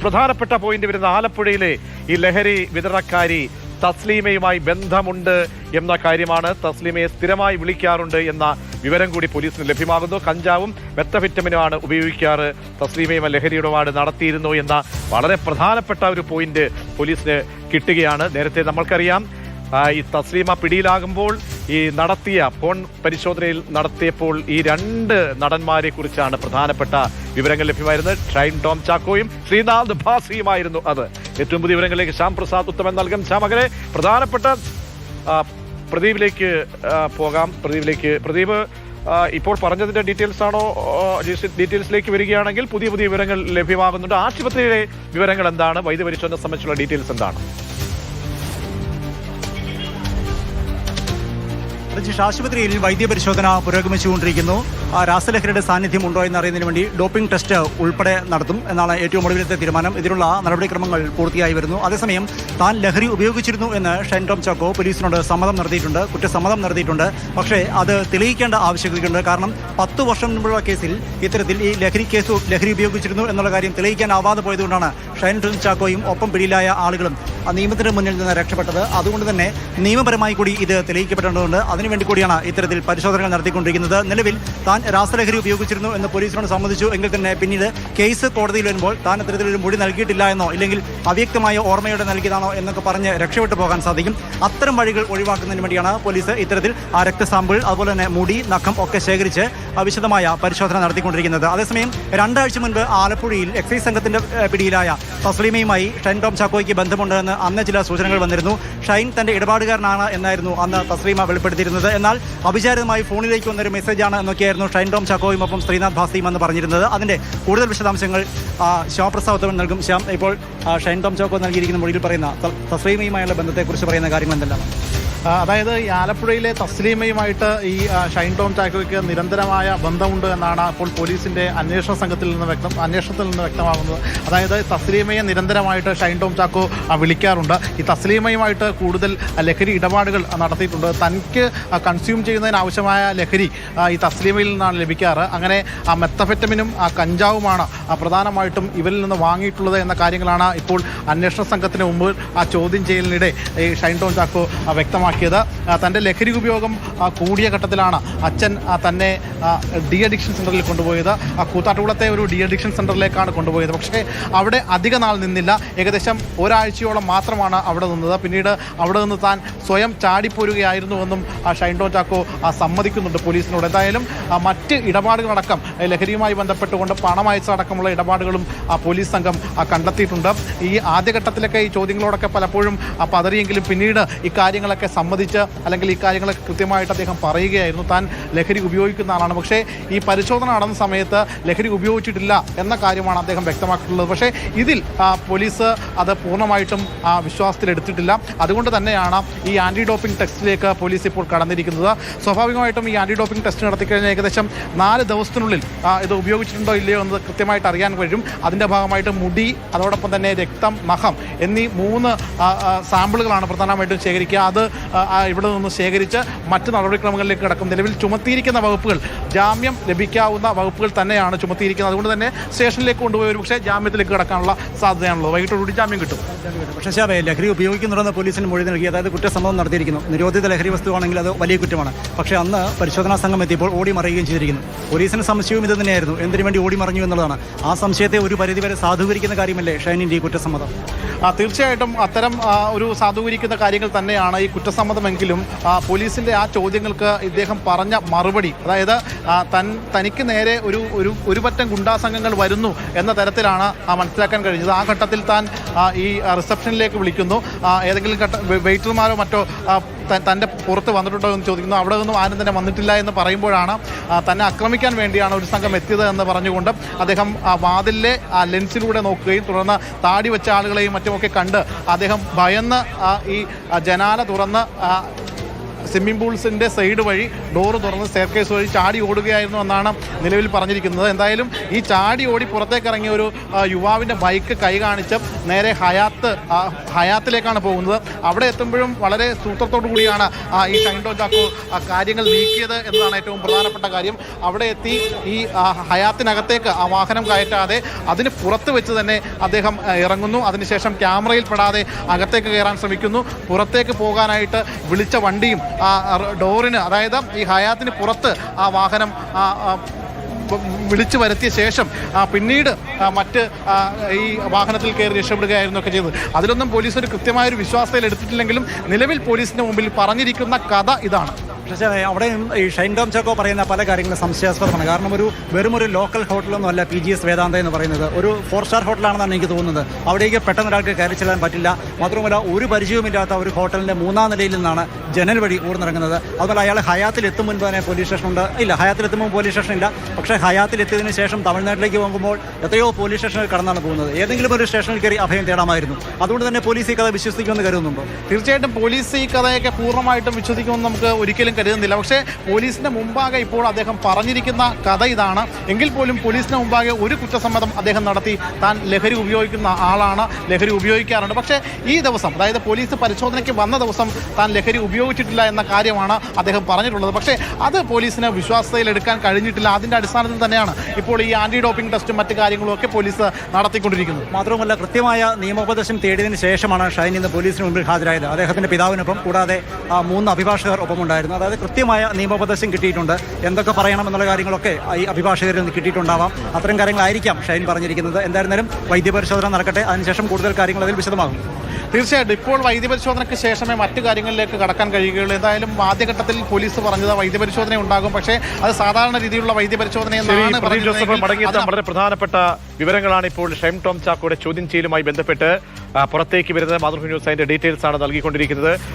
പ്രധാനപ്പെട്ട പോയിന്റ് വരുന്ന ആലപ്പുഴയിലെ ഈ ലഹരി വിതരണക്കാരി തസ്ലീമയുമായി ബന്ധമുണ്ട് എന്ന കാര്യമാണ്. തസ്ലീമയെ സ്ഥിരമായി വിളിക്കാറുണ്ട് എന്ന വിവരം കൂടി പോലീസിന് ലഭ്യമാകുന്നു. കഞ്ചാവും മെത്തഫെറ്റമിനുമാണ് ഉപയോഗിക്കാറ്, തസ്ലീമയും ലഹരി ഇടപാട് നടത്തിയിരുന്നു എന്ന വളരെ പ്രധാനപ്പെട്ട ഒരു പോയിന്റ് പോലീസിന് കിട്ടുകയാണ്. നേരത്തെ നമ്മൾക്കറിയാം ഈ തസ്ലീമ പിടിയിലാകുമ്പോൾ ഈ നടത്തിയ ഫോൺ പരിശോധനയിൽ നടത്തിയപ്പോൾ ഈ രണ്ട് നടന്മാരെ കുറിച്ചാണ് പ്രധാനപ്പെട്ട വിവരങ്ങൾ ലഭ്യമായിരുന്നത്. ഷൈൻ ടോം ചാക്കോയും ശ്രീനാഥ് ഭാസിയുമായിരുന്നു അത്. ഏറ്റവും പുതിയ വിവരങ്ങളിലേക്ക് ശ്യാം പ്രസാദ് ഉത്തമൻ നൽകും. ശ്യാം, അങ്ങനെ പ്രധാനപ്പെട്ട പ്രദീപിലേക്ക് പോകാം. പ്രദീപ് ഇപ്പോൾ പറഞ്ഞതിന്റെ ഡീറ്റെയിൽസ് ആണോ? ഡീറ്റെയിൽസിലേക്ക് വരികയാണെങ്കിൽ പുതിയ വിവരങ്ങൾ ലഭ്യമാകുന്നുണ്ട്. ആശുപത്രിയിലെ വിവരങ്ങൾ എന്താണ്? വൈദ്യപരിശോധന സംബന്ധിച്ചുള്ള ഡീറ്റെയിൽസ് എന്താണ്? ആശുപത്രിയിൽ വൈദ്യപരിശോധന പുരോഗമിച്ചുകൊണ്ടിരിക്കുന്നു. രാസലഹരിയുടെ സാന്നിധ്യം ഉണ്ടോ എന്നറിയുന്നതിന് വേണ്ടി ഡോപ്പിംഗ് ടെസ്റ്റ് ഉൾപ്പെടെ നടത്തും എന്നാണ് ഏറ്റവും ഒടുവിലത്തെ തീരുമാനം. ഇതിനുള്ള നടപടിക്രമങ്ങൾ പൂർത്തിയായി വരുന്നു. അതേസമയം താൻ ലഹരി ഉപയോഗിച്ചിരുന്നു എന്ന് ഷൈൻ ടോം ചാക്കോ പോലീസിനോട് കുറ്റസമ്മതം നടത്തിയിട്ടുണ്ട്. പക്ഷേ അത് തെളിയിക്കേണ്ട ആവശ്യകതയുണ്ട്. കാരണം 10 വർഷം മുമ്പുള്ള കേസിൽ ഇത്തരത്തിൽ ഈ ലഹരി ഉപയോഗിച്ചിരുന്നു എന്നുള്ള കാര്യം തെളിയിക്കാനാവാതെ പോയതുകൊണ്ടാണ് ഷൈൻ ടോം ചാക്കോയും ഒപ്പം പിടിയിലായ ആളുകളും നിയമത്തിന് മുന്നിൽ നിന്ന് രക്ഷപ്പെട്ടത്. അതുകൊണ്ട് തന്നെ നിയമപരമായി കൂടി ഇത് തെളിയിക്കപ്പെടേണ്ടതുണ്ട്. അതിനുവേണ്ടി കൂടിയാണ് ഇത്തരത്തിൽ പരിശോധനകൾ നടത്തിക്കൊണ്ടിരിക്കുന്നത്. നിലവിൽ താൻ രാസലഹരി ഉപയോഗിച്ചിരുന്നു എന്ന് പോലീസിനോട് സമ്മതിച്ചു എങ്കിൽ തന്നെ പിന്നീട് കേസ് കോടതിയിൽ വരുമ്പോൾ താൻ ഇത്തരത്തിലൊരു മൊഴി നൽകിയിട്ടില്ല എന്നോ ഇല്ലെങ്കിൽ അവ്യക്തമായ ഓർമ്മയോടെ നൽകിയതാണോ എന്നൊക്കെ പറഞ്ഞ് രക്ഷപ്പെട്ടു പോകാൻ സാധിക്കും. അത്തരം വഴികൾ ഒഴിവാക്കുന്നതിന് വേണ്ടിയാണ് പോലീസ് ഇത്തരത്തിൽ രക്ത സാമ്പിൾ അതുപോലെ തന്നെ മുടി, നഖം ഒക്കെ ശേഖരിച്ച് വിശദമായ പരിശോധന നടത്തിക്കൊണ്ടിരിക്കുന്നത്. അതേസമയം 2 ആഴ്ച മുൻപ് ആലപ്പുഴയിൽ എക്സൈസ് സംഘത്തിന്റെ പിടിയിലായ തസ്ലീമയുമായി ഷൈൻ ടോം ചാക്കോയ്ക്ക് ബന്ധമുണ്ടെന്ന് അന്ന് ചില സൂചനകൾ വന്നിരുന്നു. ഷൈൻ തന്റെ ഇടപാടുകാരനാണ് എന്നായിരുന്നു അന്ന് തസ്ലീമ വെളിപ്പെടുത്തിയിരുന്നത്. എന്നാൽ അവിചാരിതമായി ഫോണിലേക്ക് വന്നൊരു മെസ്സേജാണ് എന്നൊക്കെയായിരുന്നു ഷൈൻ ടോം ചാക്കോയും ഒപ്പം ശ്രീനാഥ് ഭാസിയും എന്ന് പറഞ്ഞിരുന്നത്. അതിന്റെ കൂടുതൽ വിശദാംശങ്ങൾ ശ്യാമപ്രസാദ് നൽകും. ശ്യാം, ഇപ്പോൾ ഷൈൻ ടോം ചാക്കോ നൽകിയിരിക്കുന്ന മൊഴിയിൽ പറയുന്ന തസ്ലീമയുമായുള്ള ബന്ധത്തെക്കുറിച്ച് പറയുന്ന കാര്യങ്ങൾ എന്തെല്ലാം? അതായത് ഈ ആലപ്പുഴയിലെ തസ്ലീമയുമായിട്ട് ഈ ഷൈൻ ടോം ചാക്കോയ്ക്ക് നിരന്തരമായ ബന്ധമുണ്ട് എന്നാണ് ഇപ്പോൾ പോലീസിന്റെ അന്വേഷണത്തിൽ നിന്ന് വ്യക്തമാകുന്നത്. അതായത് തസ്ലീമയെ നിരന്തരമായിട്ട് ഷൈൻ ടോം ചാക്കോ വിളിക്കാറുണ്ട്. ഈ തസ്ലീമയുമായിട്ട് കൂടുതൽ ലഹരി ഇടപാടുകൾ നടത്തിയിട്ടുണ്ട്. തനിക്ക് കൺസ്യൂം ചെയ്യുന്നതിന് ആവശ്യമായ ലഹരി ഈ തസ്ലീമയിൽ നിന്നാണ് ലഭിക്കാറ്. അങ്ങനെ മെത്തഫെറ്റമിനും കഞ്ചാവുമാണ് പ്രധാനമായിട്ടും ഇവരിൽ നിന്ന് വാങ്ങിയിട്ടുള്ളത് എന്ന കാര്യങ്ങളാണ് ഇപ്പോൾ അന്വേഷണ സംഘത്തിന് മുമ്പ് ചോദ്യം ചെയ്യലിനിടെ ഈ ഷൈൻ ടോം ചാക്കോ വ്യക്തമാക്കിയത്. തൻ്റെ ലഹരി ഉപയോഗം കൂടിയ ഘട്ടത്തിലാണ് അച്ഛൻ തന്നെ ഡി അഡിക്ഷൻ സെൻ്ററിൽ കൊണ്ടുപോയത്. കൂത്താട്ടുകുളത്തെ ഒരു ഡി അഡിക്ഷൻ സെൻ്ററിലേക്കാണ് കൊണ്ടുപോയത്. പക്ഷേ അവിടെ അധിക നാൾ നിന്നില്ല. ഏകദേശം ഒരാഴ്ചയോളം മാത്രമാണ് അവിടെ നിന്നത്. പിന്നീട് അവിടെ നിന്ന് താൻ സ്വയം ചാടിപ്പോരുകയായിരുന്നുവെന്നും ഷൈൻ ടോം ചാക്കോ സമ്മതിക്കുന്നുണ്ട് പോലീസിനോട്. എന്തായാലും മറ്റ് ഇടപാടുകളടക്കം ലഹരിയുമായി ബന്ധപ്പെട്ടുകൊണ്ട് പണം അയച്ചടക്കമുള്ള ഇടപാടുകളും പോലീസ് സംഘം കണ്ടെത്തിയിട്ടുണ്ട്. ഈ ആദ്യഘട്ടത്തിലൊക്കെ ഈ ചോദ്യങ്ങളോടൊക്കെ പലപ്പോഴും പതറിയെങ്കിലും പിന്നീട് ഈ കാര്യങ്ങളൊക്കെ സമ്മതിച്ച് അല്ലെങ്കിൽ ഈ കാര്യങ്ങളൊക്കെ കൃത്യമായിട്ട് അദ്ദേഹം പറയുകയായിരുന്നു. താൻ ലഹരി ഉപയോഗിക്കുന്ന ആളാണ്. പക്ഷേ ഈ പരിശോധന നടന്ന സമയത്ത് ലഹരി ഉപയോഗിച്ചിട്ടില്ല എന്ന കാര്യമാണ് അദ്ദേഹം വ്യക്തമാക്കിയിട്ടുള്ളത്. പക്ഷേ ഇതിൽ പോലീസ് അത് പൂർണ്ണമായിട്ടും വിശ്വാസത്തിലെടുത്തിട്ടില്ല. അതുകൊണ്ട് തന്നെയാണ് ഈ ആൻറ്റി ഡോപ്പിംഗ് ടെസ്റ്റിലേക്ക് പോലീസ് ഇപ്പോൾ കടന്നിരിക്കുന്നത്. സ്വാഭാവികമായിട്ടും ഈ ആൻറ്റി ഡോപ്പിംഗ് ടെസ്റ്റ് നടത്തിക്കഴിഞ്ഞാൽ ഏകദേശം 4 ദിവസത്തിനുള്ളിൽ ഇത് ഉപയോഗിച്ചിട്ടുണ്ടോ ഇല്ലയോ എന്ന് കൃത്യമായിട്ട് അറിയാൻ കഴിയും. അതിൻ്റെ ഭാഗമായിട്ട് മുടി, അതോടൊപ്പം തന്നെ രക്തം, നഖം എന്നീ 3 സാമ്പിളുകളാണ് പ്രധാനമായിട്ടും ശേഖരിക്കുക. അത് ഇവിടെ നിന്ന് ശേഖരിച്ച് മറ്റ് നടപടിക്രമങ്ങളിലേക്ക് കടക്കും. നിലവിൽ ചുമത്തിയിരിക്കുന്ന വകുപ്പുകൾ ജാമ്യം ലഭിക്കാവുന്ന വകുപ്പുകൾ തന്നെയാണ് ചുമത്തിയിരിക്കുന്നത്. അതുകൊണ്ട് തന്നെ സ്റ്റേഷനിലേക്ക് കൊണ്ടുപോയി ഒരു പക്ഷേ ജാമ്യത്തിലേക്ക് കടക്കാനുള്ള സാധ്യതയാണല്ലോ. വൈകിട്ടോടുകൂടി ജാമ്യം കിട്ടും. പക്ഷേ ലഹരി ഉപയോഗിക്കുന്നുണ്ടെന്ന് പോലീസിന് മൊഴി നൽകി, അതായത് കുറ്റസമ്മതം നടത്തിയിരിക്കുന്നു. നിരോധിത ലഹരി വസ്തുവാണെങ്കിൽ അത് വലിയ കുറ്റമാണ്. പക്ഷേ അന്ന് പരിശോധനാ സംഘം എത്തിയപ്പോൾ ഓടി മറിയുകയും ചെയ്തിരിക്കുന്നു. പോലീസിന് സംശയവും ഇത് തന്നെയായിരുന്നു, എന്തിനു വേണ്ടി ഓടി മറിഞ്ഞു എന്നുള്ളതാണ്. ആ സംശയത്തെ ഒരു പരിധിവരെ സാധൂകരിക്കുന്ന കാര്യമല്ലേ ഷൈനിൻ്റെ ഈ കുറ്റസമ്മതം? തീർച്ചയായിട്ടും അത്തരം ഒരു സാധൂകരിക്കുന്ന കാര്യങ്ങൾ തന്നെയാണ് ഈ കുറ്റസമ്മതമെങ്കിലും പോലീസിൻ്റെ ആ ചോദ്യങ്ങൾക്ക് ഇദ്ദേഹം പറഞ്ഞ മറുപടി, അതായത് തനിക്ക് നേരെ ഒരു പറ്റം ഗുണ്ടാ സംഘങ്ങൾ വരുന്നു എന്ന തരത്തിലാണ് മനസ്സിലാക്കാൻ കഴിഞ്ഞത്. ആ ഘട്ടത്തിൽ താൻ ഈ റിസപ്ഷനിലേക്ക് വിളിക്കുന്നു. ഏതെങ്കിലും വെയിറ്റർമാരോ മറ്റോ തൻ്റെ പുറത്ത് വന്നിട്ടുണ്ടോ എന്ന് ചോദിക്കുന്നു. അവിടെ നിന്നും ആരും തന്നെ വന്നിട്ടില്ല എന്ന് പറയുമ്പോഴാണ് തന്നെ ആക്രമിക്കാൻ വേണ്ടിയാണ് ഒരു സംഘം എത്തിയത് എന്ന് പറഞ്ഞുകൊണ്ട് അദ്ദേഹം വാതിലിലെ ലെൻസിലൂടെ നോക്കുകയും തുടർന്ന് താടി വെച്ച ആളുകളെയും മറ്റുമൊക്കെ കണ്ട് അദ്ദേഹം ഭയന്ന് ഈ ജനാല തുറന്ന് സ്വിമ്മിംഗ് പൂൾസിൻ്റെ സൈഡ് വഴി ഡോറ് തുറന്ന് സ്റ്റെയർകേസ് വഴി ചാടി ഓടുകയായിരുന്നു എന്നാണ് നിലവിൽ പറഞ്ഞിരിക്കുന്നത്. എന്തായാം ഈ ചാടി ഓടി പുറത്തേക്ക് ഇറങ്ങിയ ഒരു യുവാവിൻ്റെ ബൈക്ക് കൈ കാണിച്ച് നേരെ ഹയാത്തിലേക്കാണ് പോകുന്നത്. അവിടെ എത്തുമ്പോഴും വളരെ സൂത്രത്തോടു കൂടിയാണ് ഈ ഷൈൻ ടോം ചാക്കോ കാര്യങ്ങൾ നീക്കിയത് എന്നതാണ് ഏറ്റവും പ്രധാനപ്പെട്ട കാര്യം. അവിടെ എത്തി ഈ ഹയാത്തിനകത്തേക്ക് ആ വാഹനം കയറ്റാതെ അതിന് പുറത്ത് വെച്ച് തന്നെ അദ്ദേഹം ഇറങ്ങുന്നു. അതിനുശേഷം ക്യാമറയിൽ പെടാതെ അകത്തേക്ക് കയറാൻ ശ്രമിക്കുന്നു. പുറത്തേക്ക് പോകാനായിട്ട് വിളിച്ച വണ്ടിയും ഡോറിന്, അതായത് ഈ ഹയാത്തിന് പുറത്ത് ആ വാഹനം വിളിച്ചു വരുത്തിയ ശേഷം പിന്നീട് മറ്റ് ഈ വാഹനത്തിൽ കയറി രക്ഷപ്പെടുകയായിരുന്നു ഒക്കെ ചെയ്തത്. അതിലൊന്നും പോലീസ് ഒരു കൃത്യമായൊരു വിശ്വാസത്തിൽ എടുത്തിട്ടില്ലെങ്കിലും നിലവിൽ പോലീസിന് മുമ്പിൽ പറഞ്ഞിരിക്കുന്ന കഥ ഇതാണ്. പക്ഷേ അവിടെയും ഈ ഷൈൻ ടോം ചാക്കോ പറയുന്ന പല കാര്യങ്ങളും സംശയാസ്പദമാണ്. കാരണം വെറും ഒരു ലോക്കൽ ഹോട്ടലൊന്നും അല്ല PGS വേദാന്ത എന്ന് പറയുന്നത്. ഒരു 4 സ്റ്റാർ ഹോട്ടലാണെന്നാണ് എനിക്ക് തോന്നുന്നത്. അവിടേക്ക് പെട്ടെന്ന് ഒരാൾക്ക് കയറി ചെല്ലാൻ പറ്റില്ല. മാത്രമല്ല ഒരു പരിചയവുമില്ലാത്ത ഒരു ഹോട്ടലിൻ്റെ 3-ാം നിലയിൽ നിന്നാണ് ജനൽ വഴി ഊർന്നിറങ്ങുന്നത്. അതുപോലെ അയാൾ ഹയാത്തിലെത്തും മുൻപ് തന്നെ പോലീസ് സ്റ്റേഷനുണ്ട്. ഇല്ല, ഹയാത്തിലെത്തുമ്പോൾ പോലീസ് സ്റ്റേഷൻ ഇല്ല. പക്ഷേ ഹയാത്തിലെത്തിയതിനു ശേഷം തമിഴ്നാട്ടിലേക്ക് പോകുമ്പോൾ എത്രയോ പോലീസ് സ്റ്റേഷനിൽ കടന്നാണ് പോകുന്നത്. ഏതെങ്കിലും ഒരു സ്റ്റേഷനിൽ കയറി അഭയം തേടാമായിരുന്നു. അതുകൊണ്ട് തന്നെ പോലീസ് ഈ കഥ വിശ്വസിക്കുമെന്ന് കരുതുന്നുണ്ടോ? തീർച്ചയായിട്ടും പോലീസ് ഈ കഥയൊക്കെ പൂർണ്ണമായിട്ടും വിശ്വസിക്കുമെന്ന് നമുക്ക് ഒരിക്കലും കരുതുന്നില്ല. പക്ഷേ പോലീസിന്റെ മുമ്പാകെ ഇപ്പോൾ അദ്ദേഹം പറഞ്ഞിരിക്കുന്ന കഥ ഇതാണ്. എങ്കിൽ പോലും പോലീസിന് മുമ്പാകെ ഒരു കുറ്റസമ്മതം അദ്ദേഹം നടത്തി. താൻ ലഹരി ഉപയോഗിക്കുന്ന ആളാണ്, ലഹരി ഉപയോഗിക്കാറുണ്ട്. പക്ഷേ ഈ ദിവസം, അതായത് പോലീസ് പരിശോധനയ്ക്ക് വന്ന ദിവസം താൻ ലഹരി ഉപയോഗിച്ചിട്ടില്ല എന്ന കാര്യമാണ് അദ്ദേഹം പറഞ്ഞിട്ടുള്ളത്. പക്ഷേ അത് പോലീസിന് വിശ്വാസതയിൽ എടുക്കാൻ കഴിഞ്ഞിട്ടില്ല. അതിൻ്റെ അടിസ്ഥാനത്തിൽ തന്നെയാണ് ഇപ്പോൾ ഈ ആന്റി ഡോപ്പിംഗ് ടെസ്റ്റും മറ്റു കാര്യങ്ങളും ഒക്കെ പോലീസ് നടത്തിക്കൊണ്ടിരിക്കുന്നത്. മാത്രമല്ല കൃത്യമായ നിയമോപദേശം തേടിയതിനു ശേഷമാണ് ഷൈൻ ഇന്ന് പോലീസിന് മുമ്പിൽ ഹാജരായത്. അദ്ദേഹത്തിന്റെ പിതാവിനൊപ്പം കൂടാതെ 3 അഭിഭാഷകർ ഒപ്പമുണ്ടായിരുന്നു. അതായത് കൃത്യമായ നിയമോപദേശം കിട്ടിയിട്ടുണ്ട്. എന്തൊക്കെ പറയണമെന്നുള്ള കാര്യങ്ങളൊക്കെ ഈ അഭിഭാഷകരിൽ നിന്ന് കിട്ടിയിട്ടുണ്ടാവാം. അത്തരം കാര്യങ്ങളായിരിക്കാം ഷൈൻ പറഞ്ഞിരിക്കുന്നത്. എന്തായിരുന്നാലും വൈദ്യപരിശോധന നടക്കട്ടെ, അതിനുശേഷം കൂടുതൽ കാര്യങ്ങൾ അതിൽ വിശദമാകും. തീർച്ചയായിട്ടും ഇപ്പോൾ വൈദ്യപരിശോധനയ്ക്ക് ശേഷമേ മറ്റു കാര്യങ്ങളിലേക്ക് കടക്കാൻ കഴിയുകയുള്ളൂ. എന്തായാലും ആദ്യഘട്ടത്തിൽ പോലീസ് പറഞ്ഞത് വൈദ്യപരിശോധന ഉണ്ടാകും. പക്ഷേ അത് സാധാരണ രീതിയിലുള്ള വൈദ്യപരിശോധന എന്നാണ് പറഞ്ഞത്. വളരെ പ്രധാനപ്പെട്ട വിവരങ്ങളാണ് ഇപ്പോൾ ഷൈൻ ടോം ചാക്കോയുടെ ചോദ്യം ചെയ്യലുമായി ബന്ധപ്പെട്ട് പുറത്തേക്ക് വരുന്നത്. മാതൃഭൂമി ന്യൂസ് അതിന്റെ ഡീറ്റെയിൽസ് ആണ് നൽകിക്കൊണ്ടിരിക്കുന്നത്.